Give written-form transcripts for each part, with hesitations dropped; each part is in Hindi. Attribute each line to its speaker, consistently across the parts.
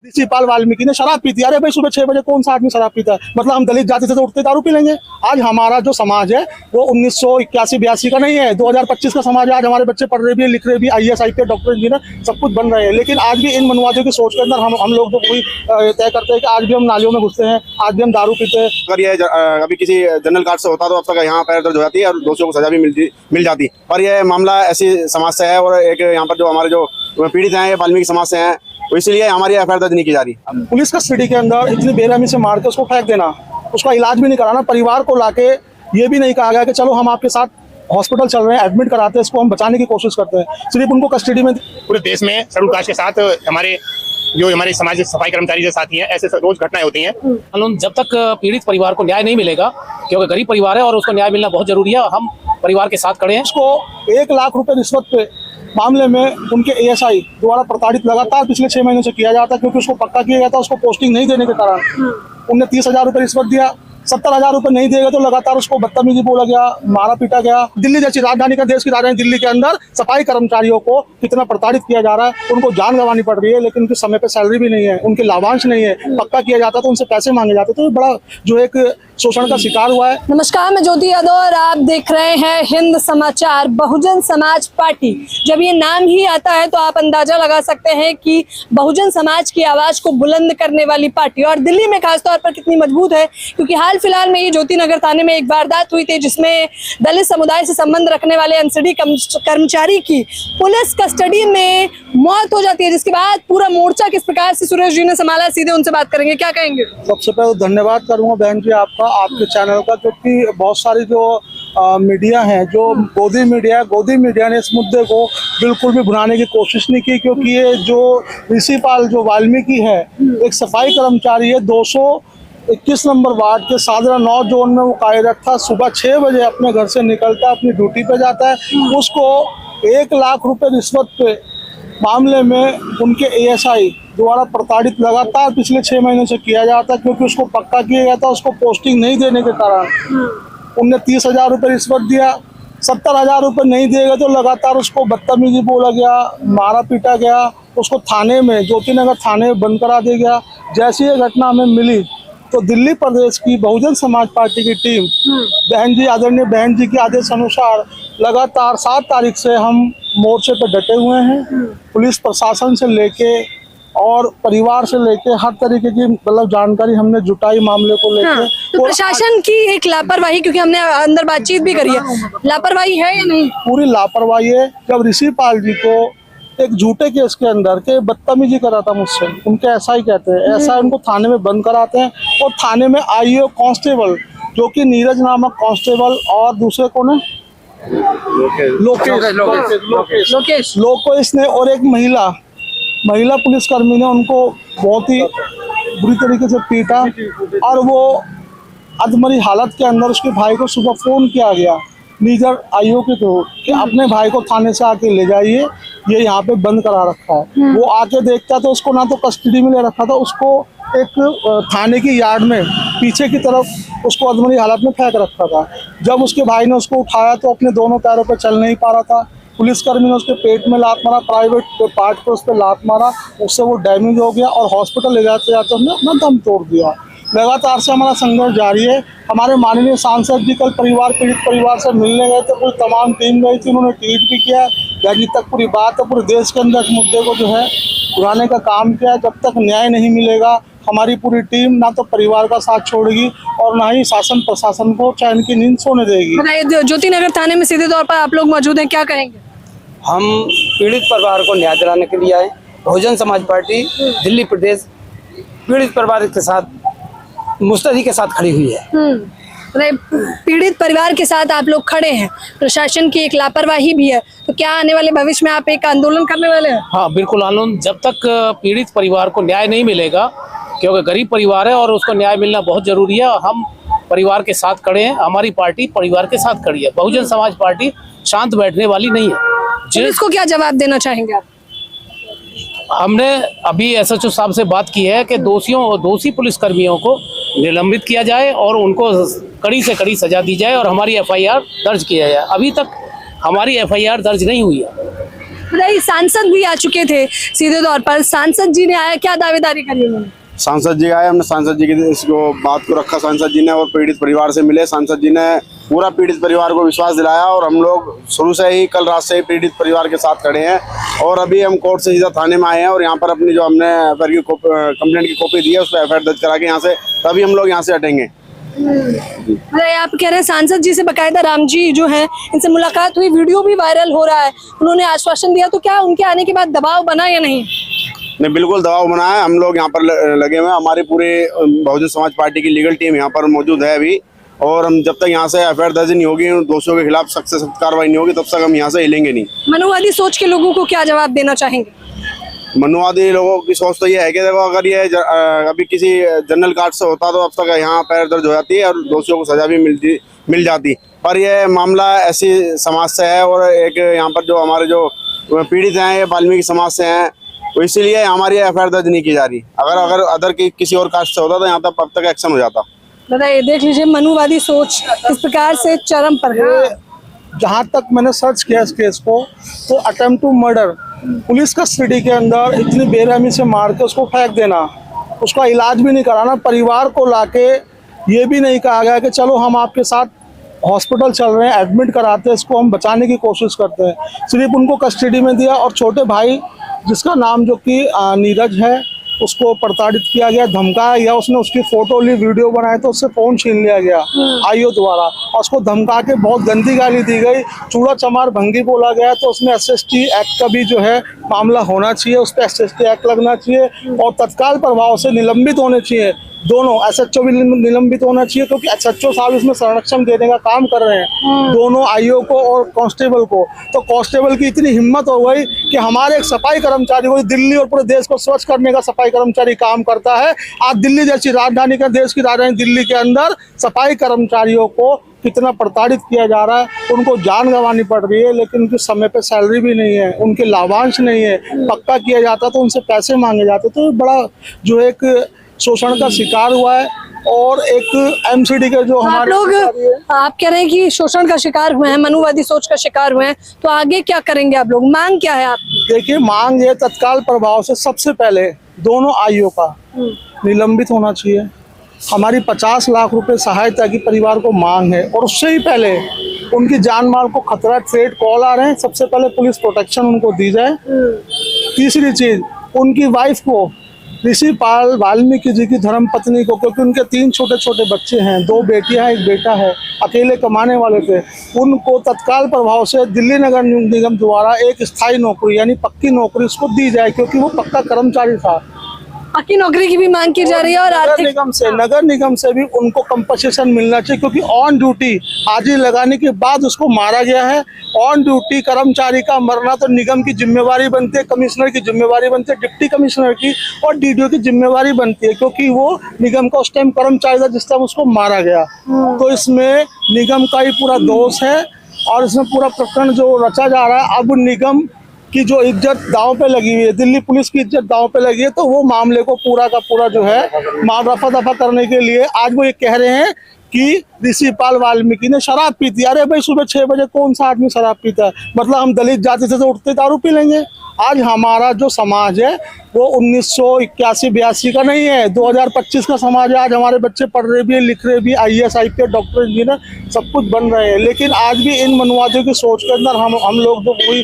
Speaker 1: ऋषिपाल वाल्मीकि ने शराब पी थी। अरे भाई, सुबह 6 बजे कौन सा आदमी शराब पीता है? मतलब हम दलित जाति से तो उठते दारू पी लेंगे। आज हमारा जो समाज है वो 1981-82 का नहीं है, 2025 का समाज है। आज हमारे बच्चे पढ़ रहे भी, लिख रहे भी, IAS IPS डॉक्टर इंजीनियर सब कुछ बन रहे हैं। लेकिन आज भी इन मनवादियों की सोच के अंदर हम लोग तो कोई तय करते हैं कि आज भी हम नालियों में घुसते हैं, आज भी हम दारू पीते हैं।
Speaker 2: अगर ये अभी किसी जनरल कार्ड से होता तो अब तक यहाँ पैर दर्ज हो जाती है और दोषियों को सजा भी मिल जाती। पर यह मामला ऐसी समाज से है और एक यहाँ पर जो हमारे जो पीड़ित हैं वाल्मीकि समाज से हैं, इसलिए हमारी एफआईआर दर्ज नहीं की जा रही।
Speaker 1: पुलिस कस्टडी के अंदर इतनी बेरहमी से मार के उसको फेंक देना, उसका इलाज भी नहीं कराना, परिवार को लाके ये भी नहीं कहा गया कि चलो हम आपके साथ हॉस्पिटल चल रहे हैं, एडमिट कराते हैं, इसको हम बचाने की कोशिश करते हैं, सिर्फ उनको कस्टडी में।
Speaker 3: पूरे देश में शेड्यूल कास्ट के साथ हमारे समाज सफाई कर्मचारी जो साथी हैं, ऐसे रोज घटनाएं होती हैं।
Speaker 4: जब तक पीड़ित परिवार को न्याय नहीं मिलेगा, क्योंकि गरीब परिवार है और उसको न्याय मिलना बहुत जरूरी है, हम परिवार के साथ खड़े हैं।
Speaker 1: उसको 1 लाख रुपए रिश्वत पे मामले में उनके ASI द्वारा प्रताड़ित लगातार पिछले 6 महीनों से किया जाता है, क्योंकि उसको पक्का किया गया था। उसको पोस्टिंग नहीं देने के कारण उनने 30,000 रुपए रिश्वत दिया, 70,000 रुपए नहीं देगा तो लगातार उसको बदतमीजी बोला गया, मारा पीटा गया। दिल्ली जैसी राजधानी का, देश की राजधानी दिल्ली के अंदर सफाई कर्मचारियों को कितना प्रताड़ित किया जा रहा है, उनको जान गंवानी पड़ रही है, लेकिन उनके समय पे सैलरी भी नहीं है, उनके लाभांश नहीं है। पक्का किया जाता तो उनसे पैसे मांगे जाते, तो बड़ा जो एक शोषण का शिकार हुआ है।
Speaker 5: नमस्कार, मैं ज्योति यादव और आप देख रहे हैं हिंद समाचार। बहुजन समाज पार्टी, जब ये नाम ही आता है तो आप अंदाजा लगा सकते हैं कि बहुजन समाज की आवाज को बुलंद करने वाली पार्टी, और दिल्ली में खासतौर पर कितनी मजबूत है, क्योंकि हाल फिलहाल में ये ज्योति नगर थाने में एक वारदात हुई थी जिसमें दलित समुदाय से संबंध रखने वाले NCD कर्मचारी की पुलिस कस्टडी में मौत हो जाती है, जिसके बाद पूरा मोर्चा किस प्रकार से सुरेश जी ने संभाला, सीधे उनसे बात करेंगे। क्या कहेंगे?
Speaker 1: सबसे पहले धन्यवाद करूंगा बहन जी आपका, आपके चैनल का, क्योंकि बहुत सारी जो मीडिया है, जो गोदी मीडिया ने इस मुद्दे को बिल्कुल भी भुनाने की कोशिश नहीं की, क्योंकि ये जो ऋषिपाल जो वाल्मीकि है, एक सफाई कर्मचारी है, 221 नंबर वार्ड के सादरा 9 जोन में वो कार्यरत था। सुबह 6 बजे अपने घर से निकलता है, अपनी ड्यूटी पे जाता है। उसको 1 लाख रुपए रिश्वत पे मामले में उनके ASI द्वारा प्रताड़ित लगातार पिछले 6 महीनों से किया जाता है, क्योंकि उसको पक्का किया गया था। उसको पोस्टिंग नहीं देने के कारण उनने 30,000 रुपये रिश्वत दिया, 70,000 रुपये नहीं देगा तो लगातार उसको बदतमीजी बोला गया, मारा पीटा गया। उसको थाने में, ज्योति नगर थाने में बंद करा दिया गया। जैसी ये घटना हमें मिली तो दिल्ली प्रदेश की बहुजन समाज पार्टी की टीम आदरणीय बहन जी के आदेश अनुसार लगातार 7 तारीख से हम मोर्चे पर डटे हुए हैं। पुलिस प्रशासन से लेके और परिवार से लेके हर तरीके की मतलब जानकारी हमने जुटाई मामले को लेके।
Speaker 5: तो प्रशासन की एक लापरवाही, क्योंकि हमने अंदर बातचीत भी करी है, लापरवाही है या नहीं?
Speaker 1: पूरी लापरवाही है। जब ऋषिपाल जी को एक झूठे केस के अंदर के बदतमीजी करा था मुझसे, उनके SI कहते हैं, ऐसा उनको थाने में बंद कराते हैं, और थाने में IO कांस्टेबल जो कि नीरज नामक कांस्टेबल और दूसरे कौन है, लोकेश ने, और एक महिला पुलिसकर्मी ने उनको बहुत ही बुरी तरीके से पीटा, और वो अधमरी हालत के अंदर उसके भाई को सुबह फोन किया गया लीडर IO के थ्रू कि अपने भाई को थाने से आके ले जाइए, ये यहाँ पे बंद करा रखा है। वो आके देखता तो उसको ना तो कस्टडी में ले रखा था, उसको एक थाने की यार्ड में पीछे की तरफ उसको अधमरी हालत में फेंक रखा था। जब उसके भाई ने उसको उठाया तो अपने दोनों पैरों पे चल नहीं पा रहा था। पुलिसकर्मी ने उसके पेट में लात मारा, प्राइवेट पार्ट पे उस पर लात मारा, उससे वो डैमेज हो गया, और हॉस्पिटल ले जाते जाते हमने अपना दम तोड़ दिया। लगातार से हमारा संघर्ष जारी है। हमारे माननीय सांसद जी कल पीड़ित परिवार से मिलने गए थे, पूरी तमाम टीम गई थी, उन्होंने ट्वीट भी किया, जहाँ तक पूरी बात है पूरे देश के अंदर इस मुद्दे को जो है उड़ाने का काम किया। जब तक न्याय नहीं मिलेगा हमारी पूरी टीम ना तो परिवार का साथ छोड़ेगी और ना ही शासन प्रशासन को चैन की नींद सोने देगी।
Speaker 5: ज्योति नगर थाने में सीधे तौर पर आप लोग मौजूद हैं, क्या कहेंगे?
Speaker 6: हम पीड़ित परिवार को न्याय दिलाने के लिए आए। बहुजन समाज पार्टी दिल्ली प्रदेश पीड़ित परिवार के साथ, मुस्तैदी के साथ खड़ी हुई है।
Speaker 5: पीड़ित परिवार के साथ आप लोग खड़े हैं, प्रशासन की एक लापरवाही भी है, तो क्या आने वाले भविष्य में आप एक आंदोलन करने वाले हैं?
Speaker 4: हाँ बिल्कुल, आंदोलन। जब तक पीड़ित परिवार को न्याय नहीं मिलेगा, क्योंकि गरीब परिवार है और उसको न्याय मिलना बहुत जरूरी है, हम परिवार के साथ खड़े हैं। हमारी पार्टी परिवार के साथ खड़ी है। बहुजन समाज पार्टी शांत बैठने वाली नहीं है।
Speaker 5: इसको क्या जवाब देना चाहेंगे आप?
Speaker 4: हमने अभी SHO साहब से बात की है कि दोषी पुलिसकर्मियों को निलंबित किया जाए और उनको कड़ी से कड़ी सजा दी जाए और हमारी FIR दर्ज किया जाए। अभी तक हमारी FIR दर्ज नहीं हुई है।
Speaker 5: बताइए, सांसद भी आ चुके थे सीधे तौर पर, सांसद जी ने आया, क्या दावेदारी करी उन्होंने?
Speaker 2: सांसद जी आए, हमने सांसद जी की इसको बात को रखा सांसद जी ने, और पीड़ित परिवार से मिले। सांसद जी ने पूरा पीड़ित परिवार को विश्वास दिलाया, और हम लोग शुरू से ही कल रात से ही पीड़ित परिवार के साथ खड़े हैं। और अभी हम कोर्ट से सीधा थाने में आए हैं, और यहाँ पर अपनी जो हमने कंप्लेंट की कॉपी दी है उस पर एफआईआर दर्ज करा के यहाँ से तभी हम लोग यहाँ से हटेंगे।
Speaker 5: अरे आप कह रहे हैं सांसद जी से बकायदा राम जी जो हैं इनसे मुलाकात हुई, वीडियो भी वायरल हो रहा है, उन्होंने आश्वासन दिया, तो क्या उनके आने के बाद दबाव बना या नहीं?
Speaker 2: नहीं, बिल्कुल दबाव बना है। हम लोग यहाँ पर लगे हुए हैं, हमारी पूरी बहुजन समाज पार्टी की लीगल टीम यहाँ पर मौजूद है अभी, और हम जब तक यहाँ से एफआईआर दर्ज नहीं होगी, उन दोषियों के खिलाफ सख्त से सख्त कार्रवाई नहीं होगी, तब तक हम यहाँ से हिलेंगे नहीं।
Speaker 5: मनुवादी सोच के लोगों को क्या जवाब देना चाहेंगे?
Speaker 2: मनुवादी लोगों की सोच तो ये है कि देखो, अगर ये अभी किसी जनरल कार्ड से होता तो अब तक यहाँ एफआईआर दर्ज हो जाती है और दोषियों को सजा भी मिल जाती। पर यह मामला ऐसी समाज से है, और एक यहाँ पर जो हमारे जो पीड़ित हैं ये वाल्मीकि समाज से हैं, तो इसीलिए हमारी एफआईआर दर्ज नहीं की जा रही। अगर अदर किसी और कास्ट से होता तो यहाँ तक अब तक एक्शन हो जाता।
Speaker 5: बताइए, देख लीजिए, मनुवादी सोच इस प्रकार से चरम पर है।
Speaker 1: जहाँ तक मैंने सर्च किया इस केस को, तो attempt to murder, police custody के अंदर इतनी बेरहमी से मार के उसको फेंक देना, उसका इलाज भी नहीं कराना, परिवार को लाके ये भी नहीं कहा गया कि चलो हम आपके साथ हॉस्पिटल चल रहे हैं, एडमिट कराते हैं, इसको हम बचाने की कोशिश करते हैं। सिर्फ उनको कस्टडी में दिया, और छोटे भाई जिसका नाम जो कि नीरज है, उसको प्रताड़ित किया गया, धमकाया गया, उसने उसकी फोटो ली, वीडियो बनाए तो उससे फ़ोन छीन लिया गया आईओ द्वारा, और उसको धमका के बहुत गंदी गाली दी गई, चूड़ा चमार भंगी बोला गया। तो उसमें एसएसटी एक्ट का भी जो है मामला होना चाहिए, उस पर एसएसटी एक्ट लगना चाहिए, और तत्काल प्रभाव से निलंबित होने चाहिए दोनों। एसएचओ भी निलंबित होना चाहिए, क्योंकि एसएचओ साहब इसमें संरक्षण देने का काम कर रहे हैं दोनों आईओ को और कांस्टेबल को। तो कांस्टेबल की इतनी हिम्मत हो गई कि हमारे एक सफाई कर्मचारी को, दिल्ली और पूरे देश को स्वच्छ करने का सफाई कर्मचारी काम करता है, आज दिल्ली जैसी राजधानी का, देश की राजधानी दिल्ली के अंदर सफाई कर्मचारियों को कितना प्रताड़ित किया जा रहा है, उनको जान गंवानी पड़ रही है, लेकिन उनके समय पे सैलरी भी नहीं है, उनके लाभांश नहीं है, पक्का किया जाता तो उनसे पैसे मांगे जाते। तो बड़ा जो एक शोषण का शिकार हुआ है, और एक एमसीडी के जो हमारे
Speaker 5: लोग, आप कह रहे हैं कि शोषण का शिकार हुए हैं, मनुवादी सोच का शिकार हुए हैं, तो आगे क्या करेंगे आप लोग? मांग क्या है आपकी?
Speaker 1: देखिए, मांग ये तत्काल प्रभाव से सबसे पहले दोनों आईओ का निलंबित होना चाहिए। हमारी 50 लाख रुपए सहायता की परिवार को मांग है, और उससे ही पहले उनकी जान माल को खतरा, थ्रेट कॉल आ रहे हैं, सबसे पहले पुलिस प्रोटेक्शन उनको दी जाए। तीसरी चीज, उनकी वाइफ को, ऋषि पाल वाल्मीकि जी की धर्म पत्नी को, क्योंकि उनके 3 छोटे छोटे बच्चे हैं, 2 बेटियां हैं, 1 बेटा है, अकेले कमाने वाले थे, उनको तत्काल प्रभाव से दिल्ली नगर निगम द्वारा एक स्थायी नौकरी यानी पक्की नौकरी उसको दी जाए, क्योंकि वो पक्का कर्मचारी था।
Speaker 5: पक्की नौकरी की भी मांग की जा रही है, और
Speaker 1: नगर निगम से भी उनको कंपनसेशन मिलना चाहिए, क्योंकि ऑन ड्यूटी हाजिरी लगाने के बाद उसको मारा गया है। ऑन ड्यूटी कर्मचारी का मरना तो निगम की जिम्मेवारी बनती है, कमिश्नर की जिम्मेवारी बनती है, डिप्टी कमिश्नर की और डीडीओ की जिम्मेवारी बनती है, क्योंकि वो निगम का उस टाइम कर्मचारी था जिस टाइम उसको मारा गया। तो इसमें निगम का ही पूरा दोष है, और इसमें पूरा प्रकरण जो रचा जा रहा है, अब निगम की जो इज्जत दांव पे लगी हुई है, दिल्ली पुलिस की इज्जत दांव पे लगी है, तो वो मामले को पूरा का पूरा जो है रफा दफा करने के लिए आज वो ये कह रहे हैं कि ऋषि पाल वाल्मीकि ने शराब पी थी। अरे भाई, सुबह 6 बजे कौन सा आदमी शराब पीता है? मतलब हम दलित जाति से तो उठते दारू पी लेंगे। आज हमारा जो समाज है वो 1981-82 का नहीं है, 2025 का समाज है। आज हमारे बच्चे पढ़ रहे भी, लिख रहे भी, IAS IPS डॉक्टर इंजीनियर सब कुछ बन रहे हैं, लेकिन आज भी इन मनुवादियों की सोच के अंदर हम लोग जो वही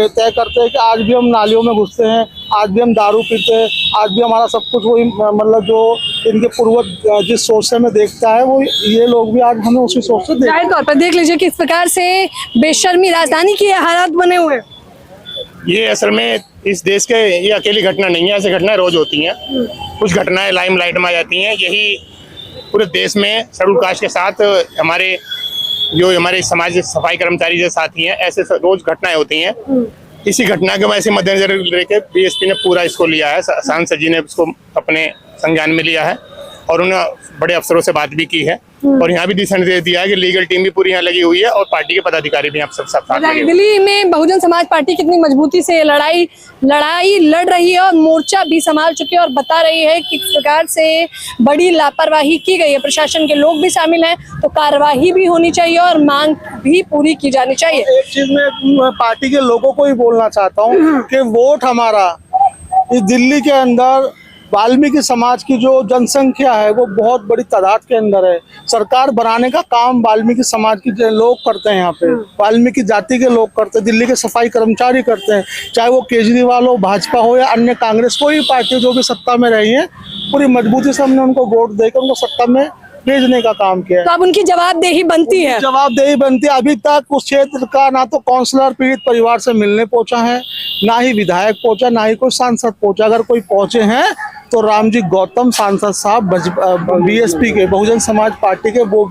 Speaker 1: तय करते हैं कि आज भी हम नालियों में घुसते हैं, आज भी हम दारू पीते हैं, आज भी हमारा सब कुछ वही, मतलब जो इनके पूर्वज जिस सोच से हमें देखता है, वो ये लोग भी आज हमें उसी सोच से देखते हैं।
Speaker 5: जाहिर तौर पर देख लीजिए किस प्रकार से बेशर्मी राजधानी के हालात बने हुए हैं।
Speaker 3: ये असल में इस देश के ये अकेली घटना नहीं है, ऐसी घटनाएं रोज होती हैं। कुछ घटनाएं लाइमलाइट में आ जाती हैं, यही पूरे देश में शेड्यूल कास्ट के साथ हमारे समाज सफाई कर्मचारी जो साथी हैं, ऐसे रोज घटनाएं होती हैं। इसी घटना के वैसे मद्देनजर लेके बीएसपी ने पूरा इसको लिया है, सांसद जी ने इसको अपने संज्ञान में लिया है, और उन्होंने बड़े अफसरों से बात भी की है। और यहाँ भी दिशा निर्देश दिया है कि लीगल टीम भी पूरी यहाँ लगी हुई है और पार्टी के पदाधिकारी भी यहाँ सब साथ लगे हुए हैं।
Speaker 5: दिल्ली में बहुजन समाज पार्टी कितनी मजबूती से लड़ाई लड़ रही है और मोर्चा भी संभाल चुकी है और बता रही है कि सरकार से बड़ी लापरवाही की गई है, प्रशासन के लोग भी शामिल हैं, तो कार्रवाई भी होनी चाहिए और मांग भी पूरी की जानी चाहिए।
Speaker 1: एक चीज मैं पार्टी के लोगों को ही बोलना चाहता हूँ कि वोट हमारा इस दिल्ली के अंदर वाल्मीकि समाज की जो जनसंख्या है वो बहुत बड़ी तादाद के अंदर है। सरकार बनाने का काम वाल्मीकि समाज के लोग करते हैं, यहाँ पे वाल्मीकि जाति के लोग करते हैं, दिल्ली के सफाई कर्मचारी करते हैं, चाहे वो केजरीवाल हो, भाजपा हो या अन्य कांग्रेस, कोई पार्टी जो भी सत्ता में रही है, पूरी मजबूती से हमने उनको वोट देकर उनको सत्ता में भेजने का काम किया है।
Speaker 5: तो अब उनकी जवाबदेही बनती है।
Speaker 1: जवाबदेही बनती है। अभी तक उस क्षेत्र का ना तो काउंसलर पीड़ित परिवार से मिलने पहुंचा है, ना ही विधायक पहुंचा, ना ही कोई सांसद पहुंचा। अगर कोई पहुंचे हैं तो रामजी गौतम सांसद साहब बीएसपी के बहुजन समाज पार्टी के, वो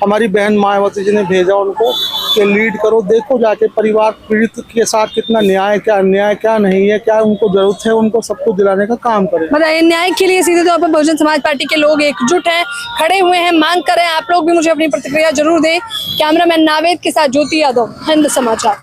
Speaker 1: हमारी बहन मायावती जी ने भेजा उनको कि लीड करो, देखो जाके परिवार पीड़ित के साथ कितना न्याय, क्या अन्याय, क्या नहीं है, क्या उनको जरूरत है, उनको सबको दिलाने का काम करें।
Speaker 5: बताइए, न्याय के लिए सीधे तौर पर बहुजन समाज पार्टी के लोग एकजुट हैं, खड़े हुए हैं, मांग कर रहे हैं। आप लोग भी मुझे अपनी प्रतिक्रिया जरूर दें। कैमरामैन नावेद के साथ ज्योति यादव, हिंद समाचार।